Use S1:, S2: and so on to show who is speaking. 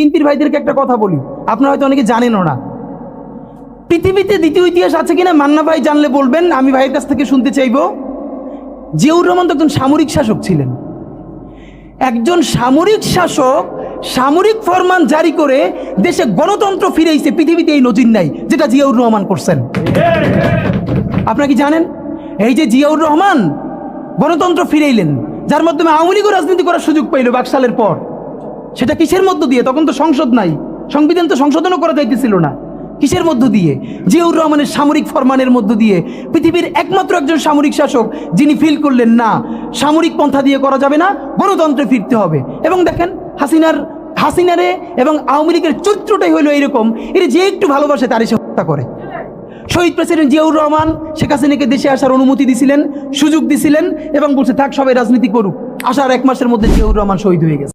S1: বিএনপির ভাইদেরকে একটা কথা বলি, আপনারা হয়তো অনেকে জানেনও না। পৃথিবীতে দ্বিতীয় ইতিহাস আছে কিনা মান্না ভাই জানলে বলবেন, আমি ভাইয়ের কাছ থেকে শুনতে চাইব। জিয়াউর রহমান তো একজন সামরিক শাসক ছিলেন। একজন সামরিক শাসক সামরিক ফরমান জারি করে দেশে গণতন্ত্র ফিরেইছে, পৃথিবীতে এই নজির নাই যেটা জিয়াউর রহমান করছেন। আপনারা কি জানেন এই যে জিয়াউর রহমান গণতন্ত্র ফিরাইলেন, যার মাধ্যমে আওয়ামী লীগও রাজনীতি করার সুযোগ পাইল বাকশালের পর, সেটা কিসের মধ্য দিয়ে? তখন তো সংসদ নাই, সংবিধান তো সংশোধনও করা যাইতেছিল না। কিসের মধ্য দিয়ে? জিয়াউর রহমানের সামরিক ফরমানের মধ্য দিয়ে। পৃথিবীর একমাত্র একজন সামরিক শাসক যিনি ফিল করলেন না সামরিক পন্থা দিয়ে করা যাবে না, গণতন্ত্রে ফিরতে হবে। এবং দেখেন হাসিনারে এবং আওয়ামী লীগের চরিত্রটাই হলো এইরকম, এর যে একটু ভালোবাসে তারই সে হত্যা করে। শহীদ প্রেসিডেন্ট জিয়াউর রহমান শেখ হাসিনাকে দেশে আসার অনুমতি দিছিলেন, সুযোগ দিছিলেন এবং বলছে থাক সবাই রাজনীতি করুক। আসার 1 মাসের মধ্যে জিয়াউর রহমান শহীদ হয়ে গেছে।